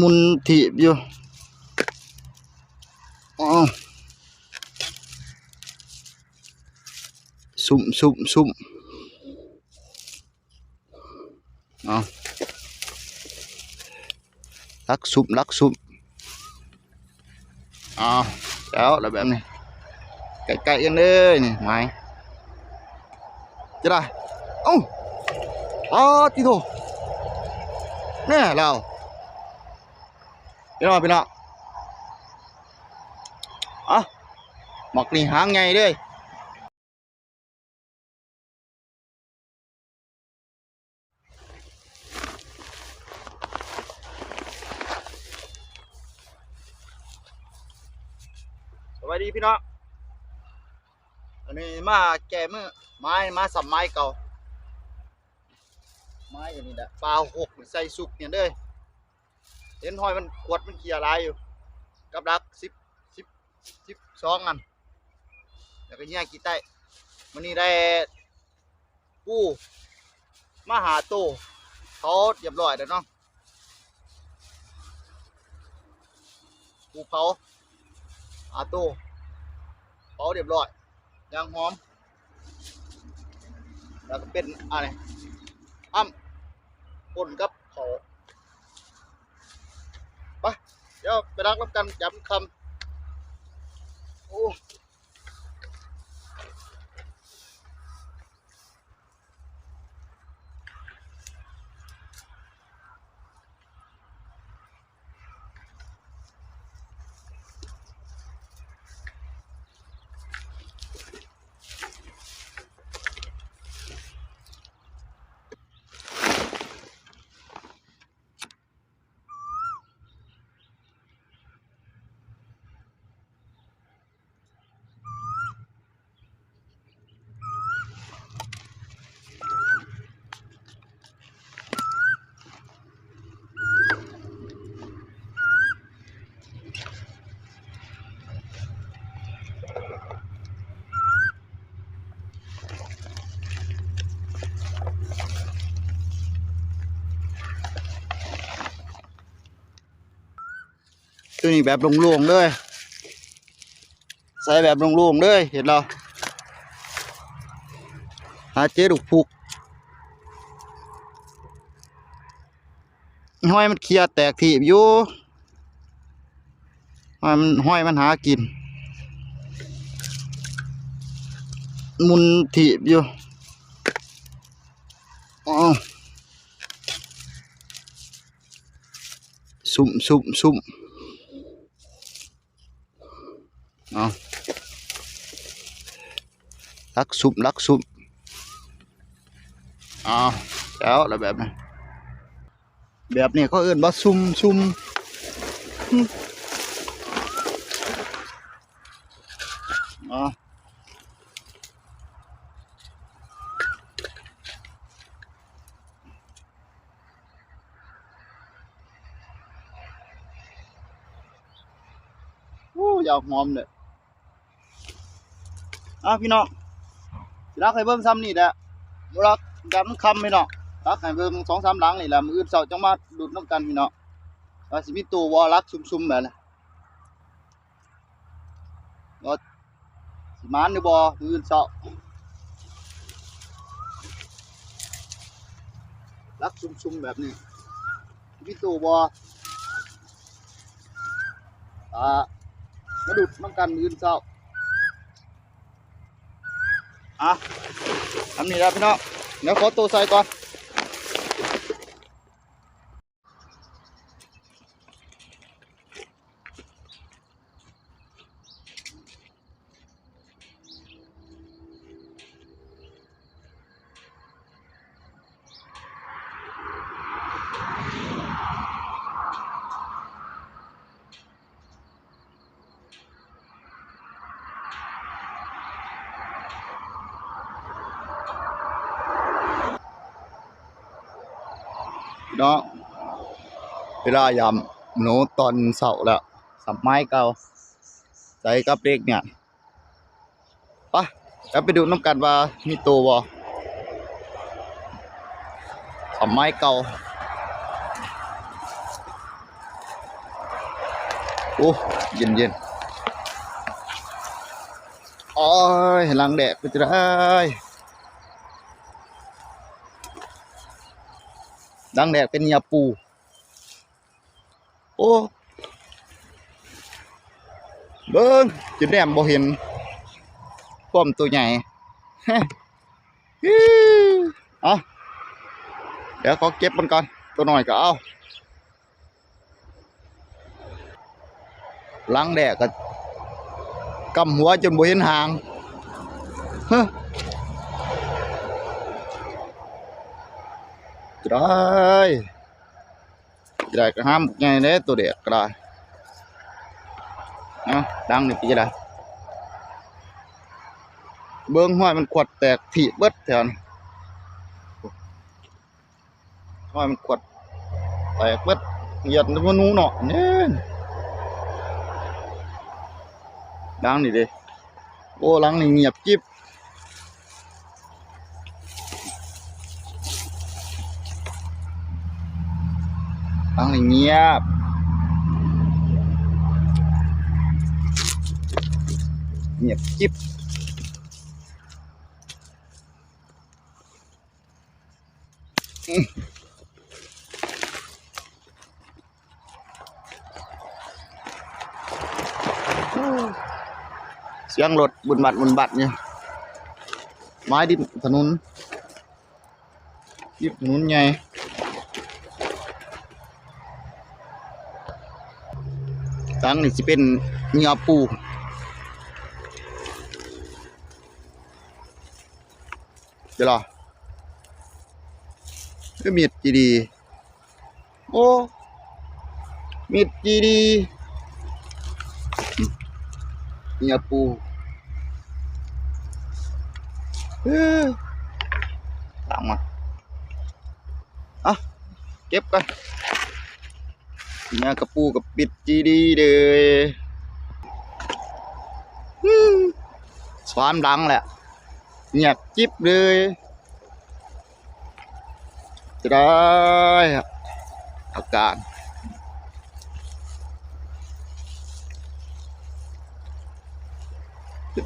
มุนถีบอยู่อ๋อสุ่มเอาลักสุ่มเอาแล้วแบบนี้ไก่กันเลยนี่ไม้จะได้เอ้าอ๋อที่โถเนี่ยเราพี่น้องอ่ะหมอกนี่หางไงด้วยสวัสดีพี่น้องอันนี้มาแก่มือไม้มาสับไม้เก่าไม้อย่างนี้แหละปลาหกใส่สุกเนี่ยเด้อเห็นหอยมันขวดมันเขียลายอยู่กับดัก12 อันแล้วก็แยกกี่ใต้มันนี่ได้ปูมาหาโตเขาเรียบร้อยแล้วเนาะปูเผาหาโตเผาเรียบร้อยยางหอมแล้วก็เป็นอะไรป่นกับเขาไปเดี๋ยวไปรักรับกันย้ำคำโอ้ตัวนี้แบบโล่งๆเลยใส่แบบโล่งๆเลยเห็นเราหาเจ๊ดุกผูกห้อยมันเคลียแตกทีบอยู่ห้อยมันหากินมุนถีบอยู่อ๋อสุ่มเอาลักสุ่มเอาแล้วแบบนี้เขาเอิ้นว่าสุ่มอ๋อโอ้ยาวหอมเลยพี่น้องรักให้เบิ่งซ้ำนี่แหละรักดำคำพี่น้องรักให้เบิ่ง2-3 หลังนี่แหละมื้ออื่นเช้าจังมาดูดน้ำกันพี่น้องว่าสิมีตัวบ่รักซุ่มแบบนี้ว่าสิมานหรือบ่มื้ออื่นเช้ารักซุ่มแบบนี้มีตัวบ่มาดูดน้ำกันมื้ออื่นเช้าทำนี่แล้วพี่น้องเดี๋ยวขอตัวใส่ก่อนพี่น้องเวลายำหนูตอนเสาร์แล้วสับไม้เก่าใส่กับเด็กเนี่ยไปดูน้ำกันว่ามีตัวบ่สับไม้เก่า โอ้เย็นเย็นโอ้ยหลังแดดก็จะได้หลังแดดเป็นยาปูโอ้เบิ้งจุดแดมบ่เห็นป้อมตัวใหญ่เอาเดี๋ยวเขาเก็บมันก่อนตัวหน่อยก็เอาหลังแดดก็กำหัวจนบ่เห็นหางจะได้ก็ห้ามไงเด้ตัวเด็กก็ได้นะดังนี่ปีได้เบิ้งห้อยมันขวดแตกถีบเบิดแถวนี้ห้อยมันขวดแตกเบิดเหยียดมันนูเนาะเนี่ยดังนี่ดิโอ้หลังนี่เงียบจิ๊บหลังนี่เงียบจิ๊บเสียงรถบุญบัดเนี่ยไม้ดิบถนนดิบถนนใหญ่ตั้งนี่สิเป็นเงาปูเดี๋ยวรอก็มีดจีดีโอ้มีดจีดีเงาปูตามมาอ่ะเก็บกันเนี่ยกระปูกับปิดจีดีเลยสวามดังแหละเงียบจิ๊บเลยจะได้อาการ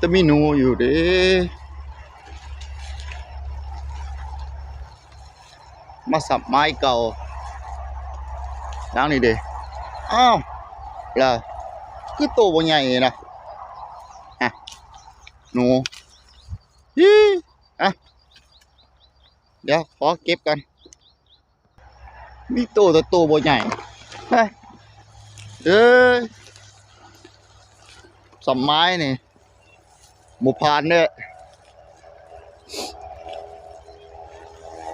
จะมีหนูอยู่ดิมาสับไม้เก่าดังนี่ดิอ้าวแล้วคือโตบ่ใหญ่นะอ่ะหนูอ่ะเดี๋ยวขอเก็บกันมีโตแต่โตบ่ใหญ่สับไม้นี่หมู่พานเด้อ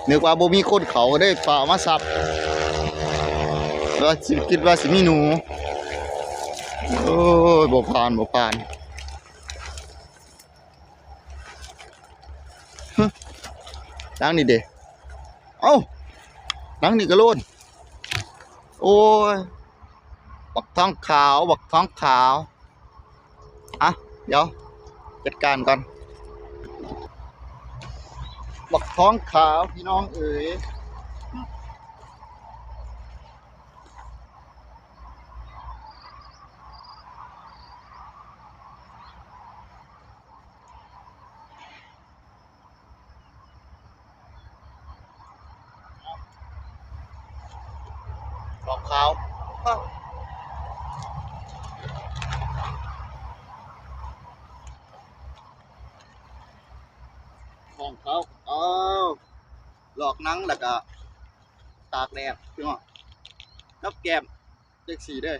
นึกว่าบ่มีคนเขาได้ฝ่ามาสับว่าสิคิดว่าสิมีหนูโอ้ยบ่ผ่านดังนี่เด้เอ้าดังนี่ก็โลนโอ้ยบักท้องขาวอ่ะเดี๋ยวจัดการก่อนบักท้องขาวพี่น้องเอ๋ยดอกขาวของเขาหลอกนังแล้วก็ตากแดดพี่น้องกับแก้มเล็กสีด้วย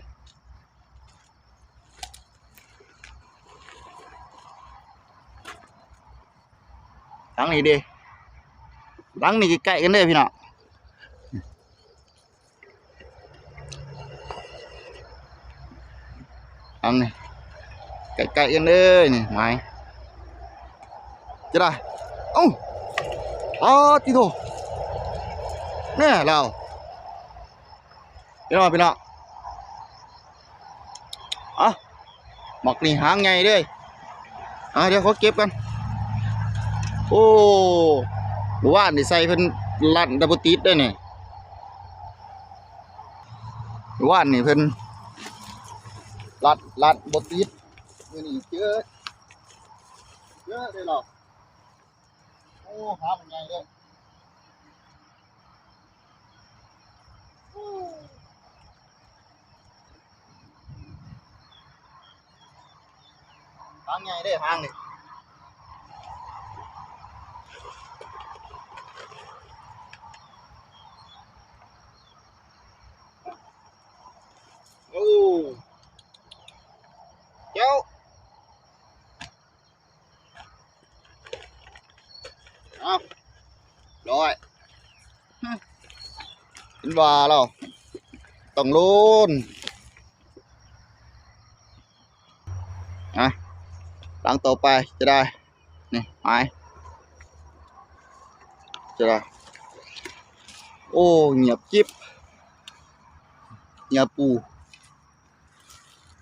หลังนี้ดิหลังนี้ใกล้กันเลยพี่น้องหลังนี้ใกล้กันเลยนี่ไม้จะได้เอ้าติโตเนี่ยเราพี่น้องหมอกนี่หางไงด้วยเดี๋ยวเขาเก็บกันโอ้ว่านนี่ใส่เพิ่นลั่นดับเบิลติดได้เนี่ยว่านนี่เพิ่น ลัดบดติดมือนี่เจอได้หรอโอ้หามันไงเด้หางไงได้หางนี่โอ้เจ้าเอาร้อยเห็นว่าเราต้องลุ้นอ่ะหลังต่อไปจะได้นี่ไม้จะได้โอ้เงียบจิ๊บเงียบปู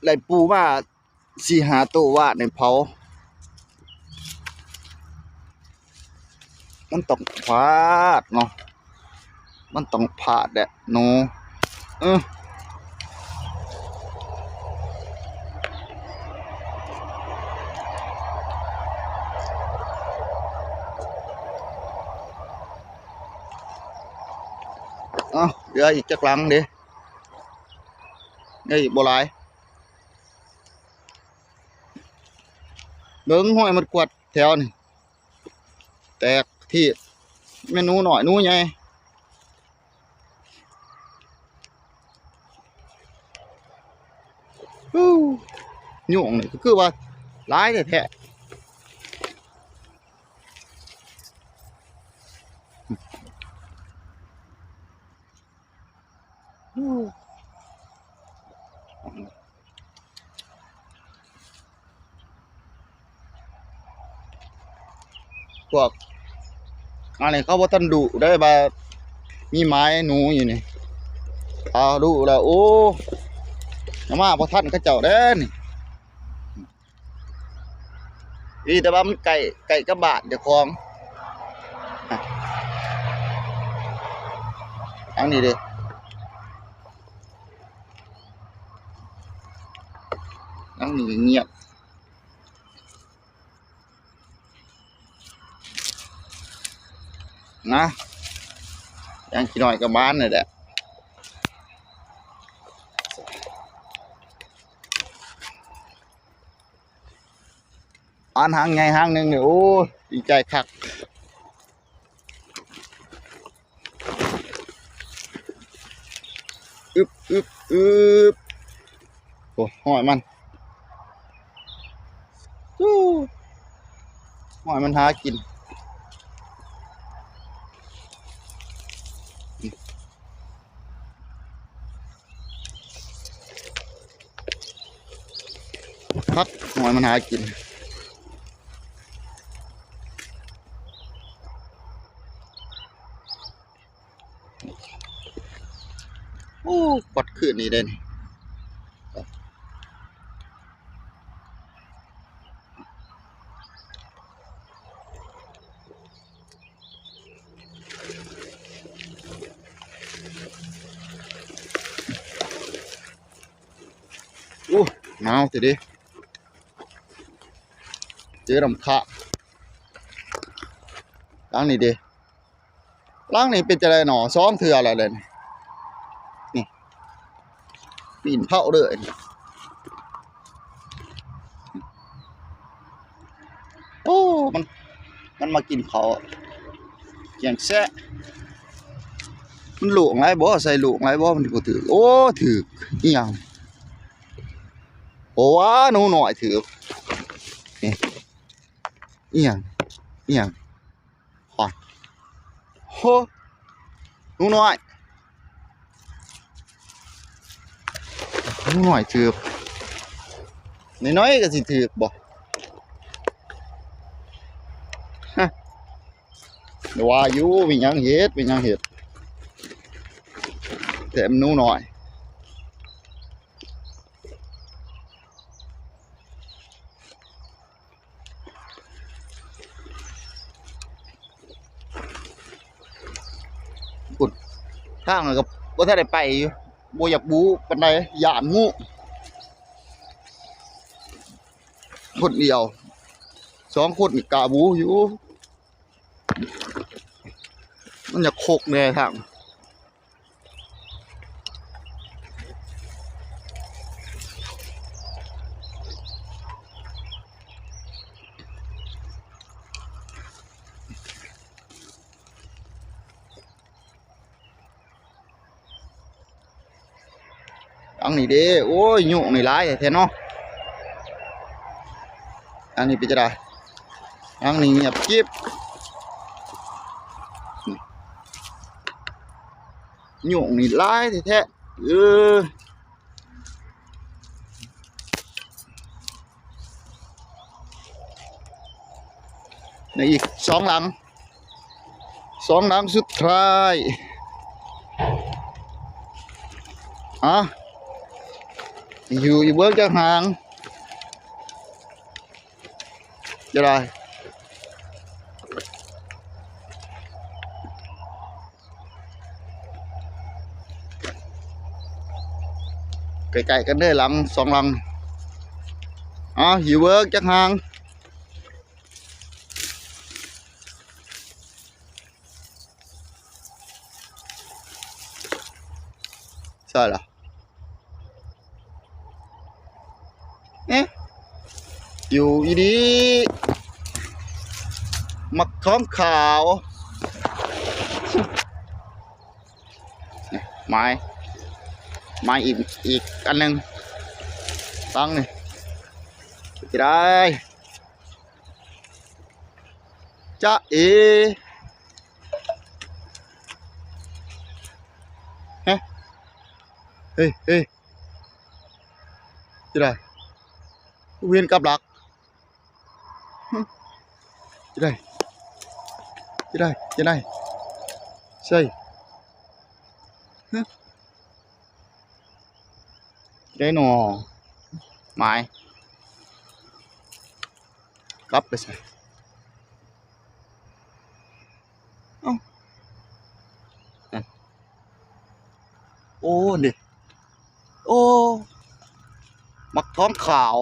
ไล่ปูมา4-5ตัวว่าในเผามันต้องพลาดเนาะมันต้องพลาดแหละโนเดี๋ยวอีกจักหลังดินี่บ่หลายเบิ่งห้อยมันกวดแถวนี่แตกที่เมนูหน่อยนูใหญ่ยุ่งนี่ก็คือว่าหลายแท้พวกอันนี้เขาบ่ทันดุได้บ่ามีไม้หนูอยู่นี่เอาดุแล้วโอ้ยมาบ่ทันเขาเจ้าเด้อนี่แต่ว่ามันไก่กับบาดเจ้าของอันนี้เด้อันนี้เงียบนะยังขี้น้อยกับบ้านนี่แหละอ่านหางไงหางหนึ่งเนี่ยโอ้ดีใจคักอึบโอ้หอยมันหอยมันหากินพักหอยมันหากินโอ้กดขึ้นนี่เด่นโอ้หนาวทีเดียวเจอลำคะล้างนี่ดิล้างนี่เป็นจะไรหนอซ้อมเถื่ออะไรเลยนี่ปีนเผาเลยโอ้มันมากินเขาเกียงแซะมันหลวงไรบ่ใส่หลวงไรบ่มันก็ถือโอ้ถืออีหยังโอ้ว้าหนูหน่อยถือนี่อีหยังหอยโหหนูหน่อยถือน้อยก็สิถือบ่เดี๋ยวว่าอยู่เป็นยังเห็ดแต่มันนูหน่อยกุดทางกับว่าถ้าได้ไปอยู่บ่อยากบูปานใดย่านงู คนเดียว2 คนนี่กาบูอยู่มันอยากโคกแน่ทางอันนี้เด้โอ้ยยุ่งนี่หลายแท้เนาะอันนี้เป็นจะได้อันนี้เงียบกิ๊บยุ่งนี่หลายแท้ๆในอีก2 หลังสุดท้ายอยู่เบิ้งจังหางจะได้ไกลๆกันเด้อหลัง2 หลังอยู่เบิ้งจังหางใช่เหรออยู่อีดีมักท้องขาวไม้อีกอันหนึ่งตั้งนี่จะได้จ๊ะเฮ้ยจะได้เวียนกับหลักจะได้ใช่ได้หนอไม้กลับไปใส่โอ้นี่โอ้มักท้องขาว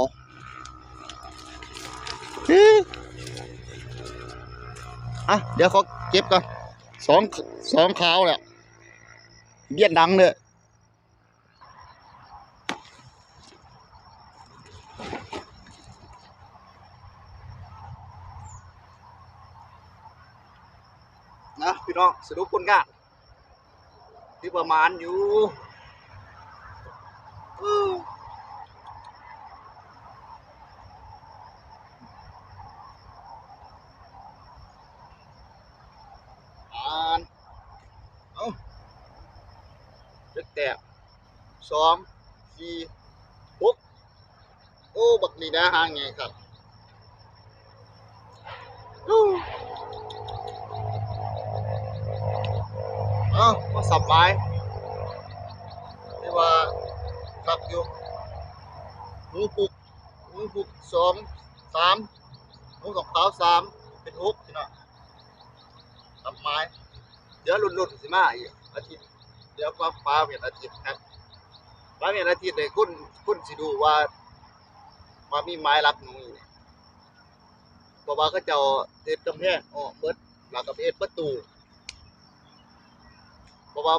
เดี๋ยวเขาเก็บกันสองขาวแหละเบี้ยนดังเลยนะพี่น้องสรุปผลงานที่ประมาณอยู่แต่2 4 6โอ้บักนี่นะห่างไงครับมาสับไม้ที่ว่าขับอยู่หูปุก2 3หูสองขาว3เป็น6พี่น้องสับไม้เดี๋ยวรุ่นสิมาอีกอาทิตย์เดี๋ยวก็ฟ้าเวียนอาทิตย์ครับฟ้าเวียนอาทิตย์เลยคุณสิดูว่ามีไม้รับหนูนี่เพราะว่าเขาเจ้าเฮ็ดกำแพงเบิดแล้วก็เฮ็ดประตูเพราะว่า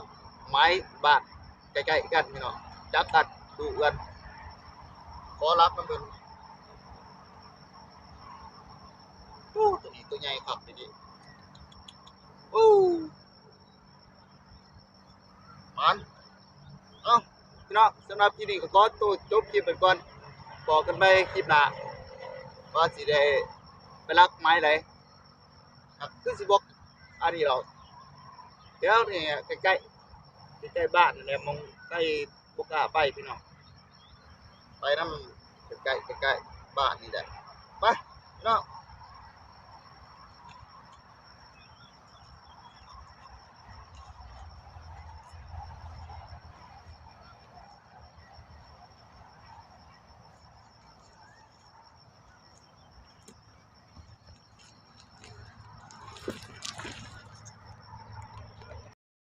ไม้บ้านใกล้ๆกันพี่น้องจับตัดดูกันขอรับมันเป็นตัวนี้ตัวใหญ่ครับทีนี้มันพี่น้องสำหรับที่นี่ก็ขอตัวจบคลิปไปก่อนบอกกันไปคลิปหน้าว่าสิได้ไปรักไม้ไหนคือสิบอกอันนี้เราเดี๋ยวนี่ใกล้บ้านนี่แหละมองใกล้บกล้าไปพี่น้องไปน้ำใกล้บ้านนี่แหละไปพี่น้อง